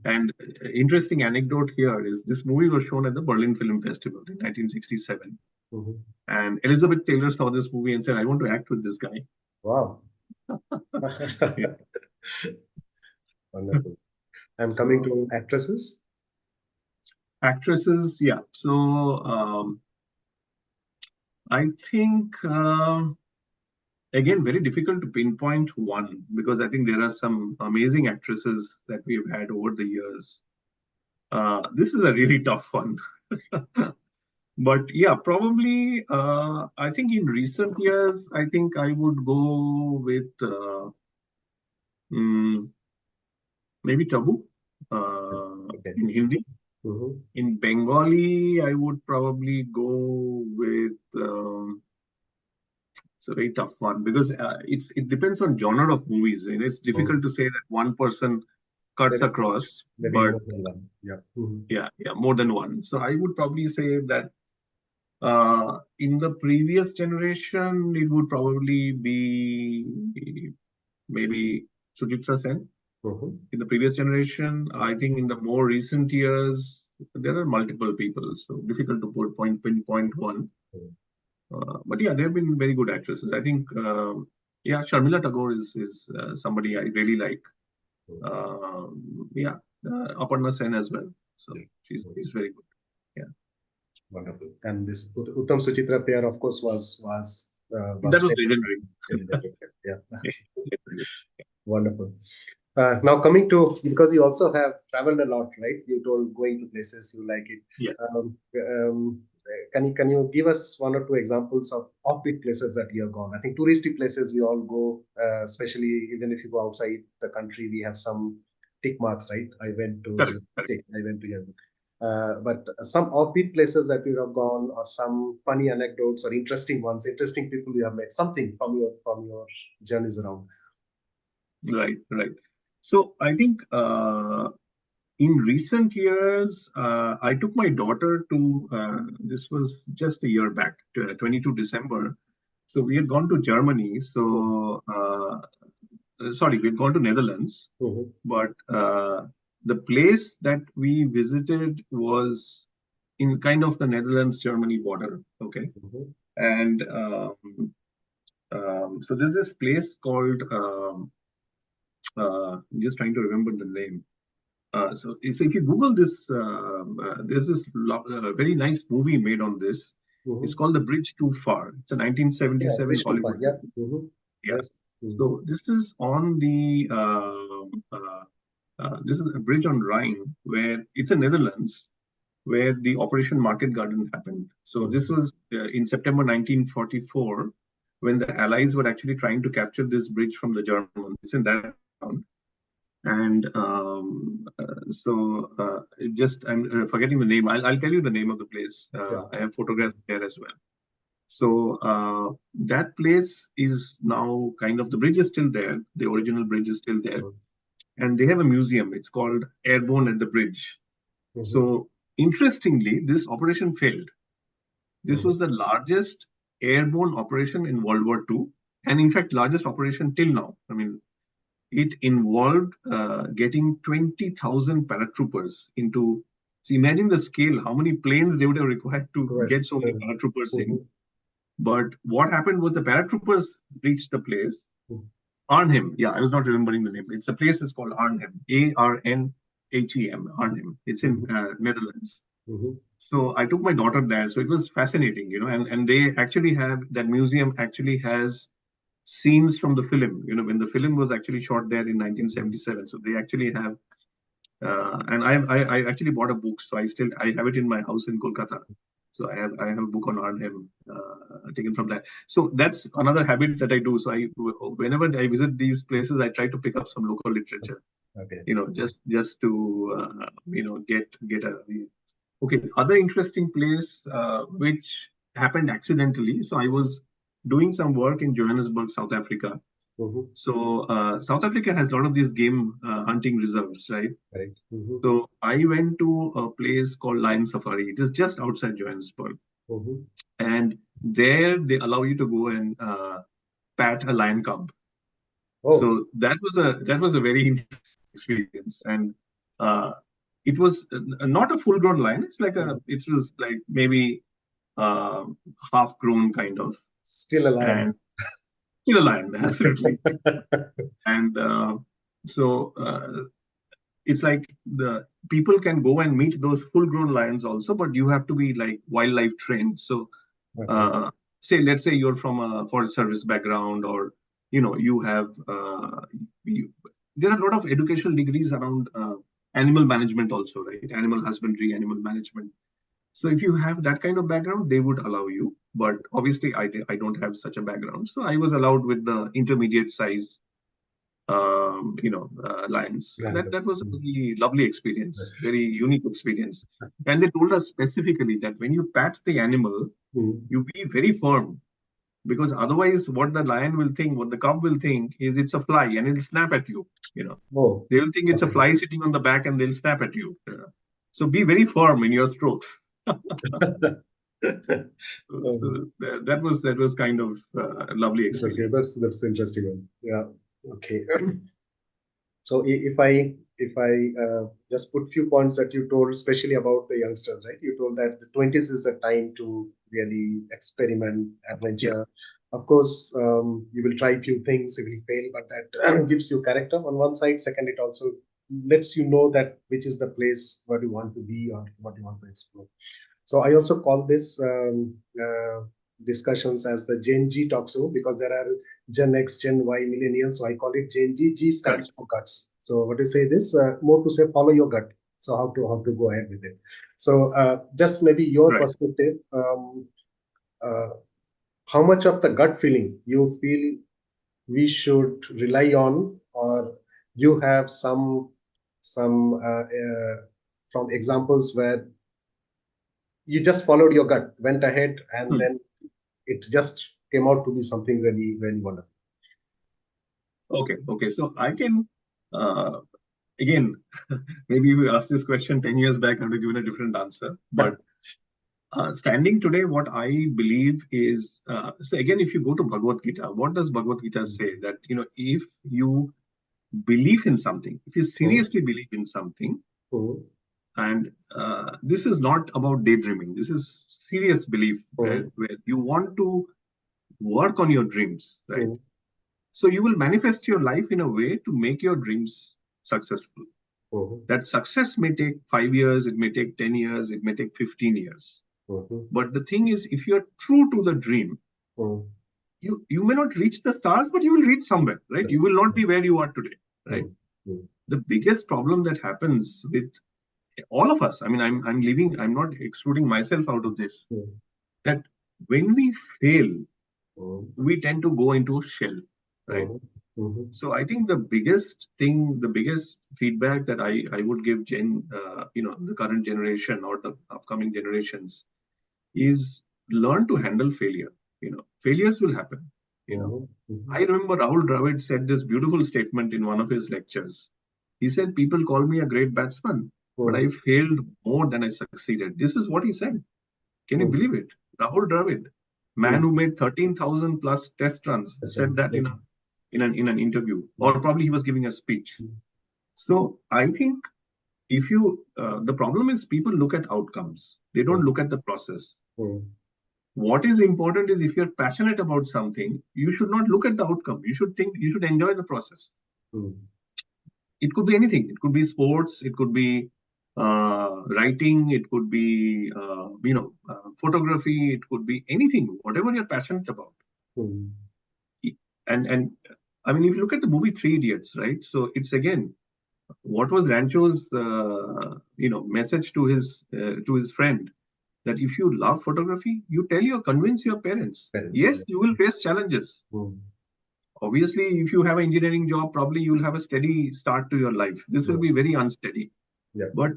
And interesting anecdote here is this movie was shown at the Berlin Film Festival in 1967. And Elizabeth Taylor saw this movie and said, I want to act with this guy. Wow. Wonderful. And coming to actresses? Actresses, yeah. So I think, again, very difficult to pinpoint one because I think there are some amazing actresses that we've had over the years. This is a really tough one. But yeah, probably, I think in recent years, I think I would go with maybe Tabu in Hindi. In Bengali, I would probably go with, it's a very tough one because it depends on genre of movies. And it's difficult to say that one person cuts across, but yeah, more than one. So I would probably say that in the previous generation, it would probably be maybe Sujitra Sen. In the previous generation, I think in the more recent years, there are multiple people, so difficult to pinpoint one. But yeah, they've been very good actresses. I think, yeah, Sharmila Tagore is somebody I really like. Yeah, Aparna Sen as well. So she's very good. Yeah. Wonderful. And this Uttam Suchitra pair, of course, was that was legendary. Yeah. Wonderful. Now coming to, because you also have traveled a lot, right? You told going to places you like it. Yeah. Can you give us one or two examples of offbeat places that you have gone? I think touristy places we all go, especially even if you go outside the country, we have some tick marks, right? I went to here. But some offbeat places that you have gone, or some funny anecdotes or interesting ones, interesting people you have met, something from your journeys around. Right. So I think in recent years, I took my daughter to, this was just a year back, 22 December. So we had gone to Germany. So, sorry, we had gone to Netherlands. But the place that we visited was in kind of the Netherlands-Germany border. Okay. And so there's this place called, I'm just trying to remember the name. So if you Google this, there's this very nice movie made on this. It's called The Bridge Too Far. It's a 1977 Hollywood movie. Yeah. So this is on the this is a bridge on Rhine where it's in Netherlands, where the Operation Market Garden happened. So this was in September 1944, when the Allies were actually trying to capture this bridge from the Germans. It's in that town. And just I'm forgetting the name. I'll tell you the name of the place. I have photographs there as well. So that place is now kind of, the bridge is still there. The original bridge is still there. And they have a museum. It's called Airbone at the Bridge. So interestingly, this operation failed. This was the largest airborne operation in World War II. And in fact, largest operation till now. I mean, it involved getting 20,000 paratroopers into. So imagine the scale, how many planes they would have required to get so many paratroopers in. But what happened was the paratroopers reached the place. Arnhem, yeah, I was not remembering the name. It's a place is called Arnhem, Arnhem, Arnhem. It's in Netherlands. So I took my daughter there. So it was fascinating, and they actually have, that museum actually has scenes from the film, when the film was actually shot there in 1977. So they actually have, and I actually bought a book, so I have it in my house in Kolkata. So I have a book on Arnhem taken from that. So that's another habit that I do. So whenever I visit these places, I try to pick up some local literature. Just to get a Okay, the other interesting place which happened accidentally. So I was doing some work in Johannesburg, South Africa. Mm-hmm. So South Africa has a lot of these game hunting reserves, right? Right. Mm-hmm. So I went to a place called Lion Safari. It is just outside Johannesburg, Mm-hmm. and there they allow you to go and pat a lion cub. Oh, So that was a very interesting experience, and uh, it was not a full grown lion. It was like maybe uh, half grown kind of, still a lion. and still a lion, absolutely. And so it's like the people can go and meet those full grown lions also, but you have to be like wildlife trained. So Okay. uh, let's say you're from a forest service background, or you have you, there are a lot of educational degrees around animal management also, right? Animal husbandry, animal management. So if you have that kind of background, they would allow you, but obviously I don't have such a background, so I was allowed with the intermediate size lions. And that Random. that was a Mm. very lovely experience, very unique experience. And they told us specifically that when you pat the animal, Mm. you be very firm, because otherwise what the lion will think, what the cub will think is it's a fly and it'll snap at you. you know Oh, they will think it's a okay. fly sitting on the back and they'll snap at you. So be very firm in your strokes. Um, That was kind of a lovely interesting. experience. That's interesting one. Yeah. Okay. So if I just put few points that you told, especially about the youngsters, right? You told that the 20s is the time to really experiment, Yeah. adventure. Of course, you will try few things, you will fail, but that gives you character on one side. Second, it also lets you know that which is the place where you want to be or what you want to explore. So I also call this discussions as the Gen G talk show, because there are Gen X, Gen Y, millennials. So I call it Gen G. G stands Correct. for guts. So what to say this? More to say, follow your gut. So how to go ahead with it. So just maybe your Right. perspective. Uh, how much of the gut feeling you feel we should rely on, or you have some from examples where you just followed your gut, went ahead, and Hmm. then it just came out to be something really, really wonderful. Okay. So I can uh, again, maybe we asked this question 10 years back, I would have given a different answer. But standing today, what I believe is, so again, if you go to Bhagavad Gita, what does Bhagavad Gita say? That, if you believe in something, if you Mm, seriously believe in something, mm, and this is not about daydreaming, this is serious belief, mm, where you want to work on your dreams, right? mm, So you will manifest your life in a way to make your dreams successful. mm, That success may take 5 years, it may take 10 years, it may take 15 years. mm, But the thing is, if you're true to the dream, mm, you may not reach the stars, but you will reach somewhere, right? You will not be where you are today, right? mm, mm, The biggest problem that happens with all of us, I mean, I'm not excluding myself out of this, mm, that when we fail, mm, we tend to go into a shell, right? mm, mm, So I think the biggest thing, the biggest feedback that I would give the current generation or the upcoming generations is learn to handle failure. Failures will happen. You know, mm, I remember Rahul Dravid said this beautiful statement in one of his lectures. He said, "People call me a great batsman, but I mm, failed more than I succeeded." This is what he said. Can you mm, believe it? Rahul Dravid, man mm. who made 13,000 plus test runs, That said sounds that good. in an interview, Mm, or probably he was giving a speech. mm, So I think if you the problem is people look at outcomes, they don't mm, look at the process. mm, What is important is if you're passionate about something, you should not look at the outcome. You should enjoy the process. mm, It could be anything. It could be sports. It could be writing. It could be photography. It could be anything. Whatever you're passionate about. mm, And I mean, if you look at the movie Three Idiots, right? So it's again what was Rancho's message to his friend, that if you love photography, convince your parents. parents, Yes, yeah. you will face challenges. Mm, Obviously, if you have an engineering job, probably you'll have a steady start to your life. This will yeah, be very unsteady. yeah. But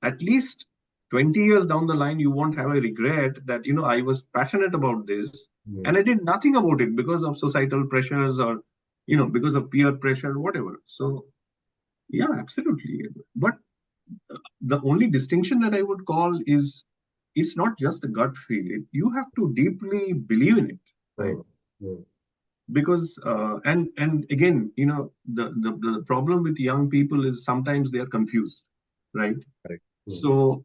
at least 20 years down the line, you won't have a regret that, I was passionate about this and I did nothing about it because of societal pressures or, because of peer pressure, whatever. So, yeah, absolutely. But the only distinction that I would call is it's not just a gut feel. You have to deeply believe in it, right? Because and again, the problem with young people is sometimes they are confused, right? Correct. So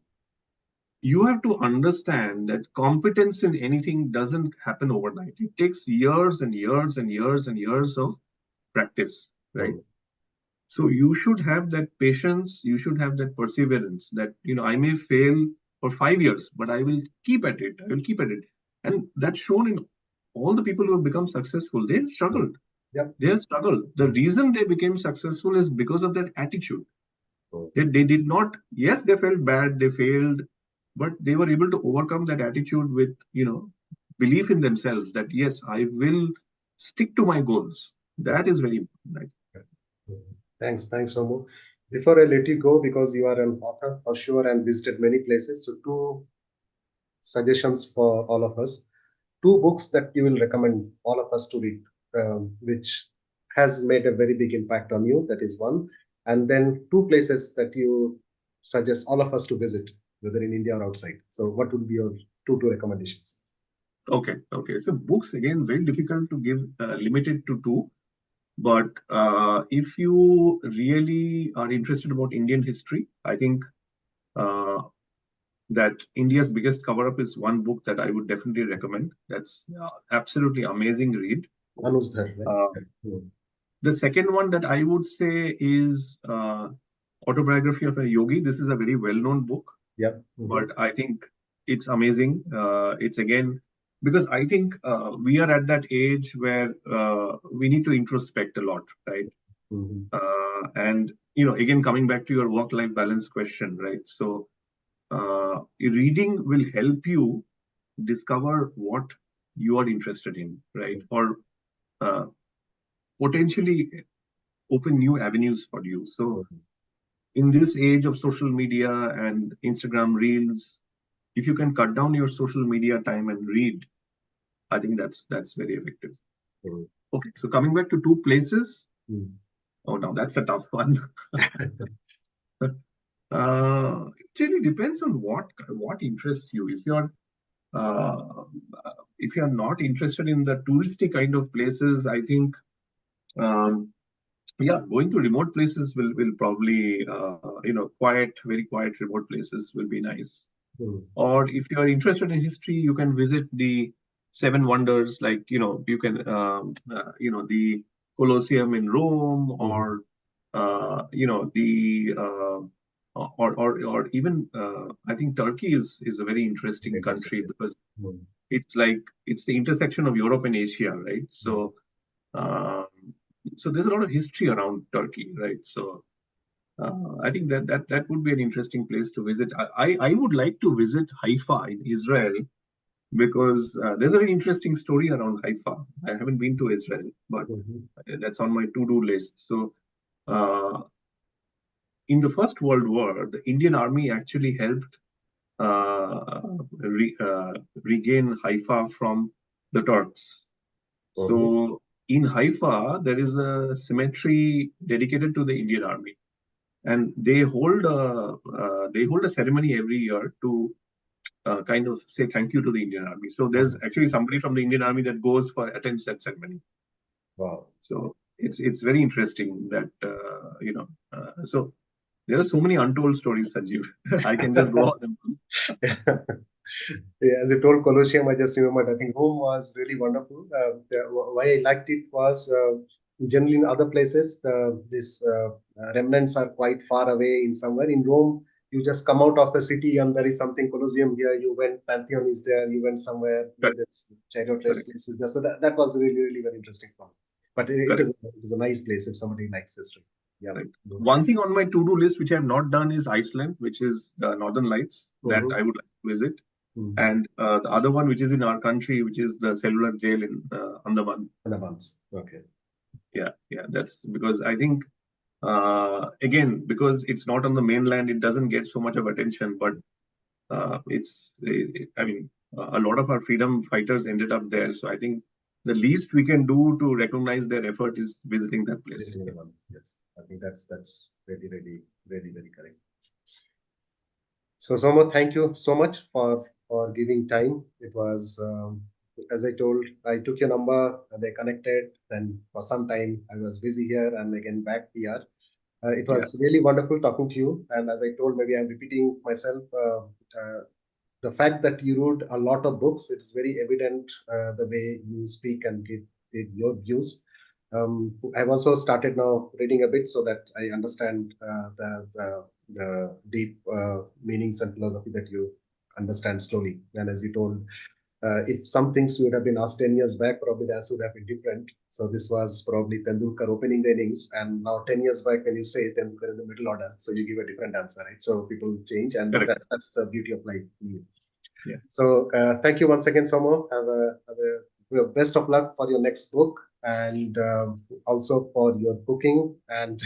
you have to understand that competence in anything doesn't happen overnight. It takes years and years and years and years of practice, right? So you should have that patience, you should have that perseverance that, I may fail for 5 years, but I will keep at it. I will keep at it. And that's shown in all the people who have become successful. They have struggled. Yep. They have struggled. The reason they became successful is because of their attitude. They did not, yes, they felt bad, they failed, but they were able to overcome that attitude with, belief in themselves that, yes, I will stick to my goals. That is very important. Thanks, Somu. Before I let you go, because you are an author for sure and visited many places, so two suggestions for all of us. Two books that you will recommend all of us to read, which has made a very big impact on you. That is one. And then two places that you suggest all of us to visit, whether in India or outside. So what would be your two recommendations? Okay. So books, again, very difficult to give, limited to two. But if you really are interested about Indian history, I think that India's Biggest Cover-Up is one book that I would definitely recommend. That's absolutely amazing read. Anusdhar, right? The second one that I would say is Autobiography of a Yogi. This is a very well-known book. Yep. But I think it's amazing. It's again, because I think we are at that age where we need to introspect a lot, right? And, again, coming back to your work-life balance question, right? So reading will help you discover what you are interested in, right? Or potentially open new avenues for you. So in this age of social media and Instagram Reels, if you can cut down your social media time and read, I think that's very effective. Okay, so coming back to two places. Oh, now that's a tough one. It really depends on what interests you. If you're not interested in the touristy kind of places, I think going to remote places will probably very quiet remote places will be nice. Or if you are interested in history, you can visit the seven wonders, like you can the Colosseum in Rome, or the or even I think Turkey is a very interesting country because it's the intersection of Europe and Asia, right? So so there's a lot of history around Turkey, right? So I think that would be an interesting place to visit. I would like to visit Haifa in Israel because there's a very interesting story around Haifa. I haven't been to Israel, but that's on my to-do list. So in the First World War, the Indian Army actually helped regain Haifa from the Turks. So in Haifa, there is a cemetery dedicated to the Indian Army, and they hold a ceremony every year to kind of say thank you to the Indian Army. So there's actually somebody from the Indian Army that goes for attends that ceremony. Wow! So it's very interesting that so there are so many untold stories, Sanjeev. I can just go on. As you told Colosseum, I just remembered. I think Rome was really wonderful. Why I liked it was generally in other places, these remnants are quite far away in somewhere. In Rome, you just come out of a city and there is something Colosseum here. You went, Pantheon is there. You went somewhere. There's chariot race places there. So that was really very interesting for me. But it is a nice place if somebody likes history. Yeah. Right. One thing on my to-do list which I have not done is Iceland, which is the Northern Lights that I would like to visit. And the other one, which is in our country, which is the cellular jail in Andaman. Andamans. Okay. Yeah. That's because I think, again, because it's not on the mainland, it doesn't get so much of attention. But I mean, a lot of our freedom fighters ended up there. So I think the least we can do to recognize their effort is visiting that place. Visiting the ones, yes. I think that's really, really, really, very correct. So, Soma, thank you so much for giving time. It was, as I told, I took your number and they connected. Then for some time I was busy here and again back here. It Yeah, was really wonderful talking to you. And as I told, maybe I'm repeating myself. The fact that you wrote a lot of books, it's very evident the way you speak and give your views. I've also started now reading a bit so that I understand the deep meanings and philosophy that you understand slowly. And as you told, if some things would have been asked 10 years back, probably the answer would have been different. So this was probably Tendulkar opening the innings. And now 10 years back, when you say Tendulkar in the middle order, so you give a different answer, right? So people change, and correct. that's the beauty of life. Yeah. So thank you once again, Somo. Have a best of luck for your next book, and also for your booking. And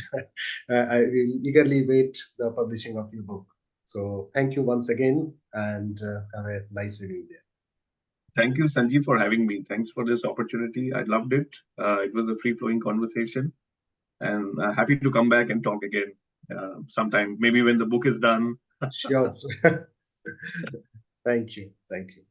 I will eagerly wait the publishing of your book. So thank you once again, and have a nice evening there. Thank you, Sanjeev, for having me. Thanks for this opportunity. I loved it. It was a free flowing conversation, and happy to come back and talk again sometime, maybe when the book is done. Sure. Thank you. Thank you.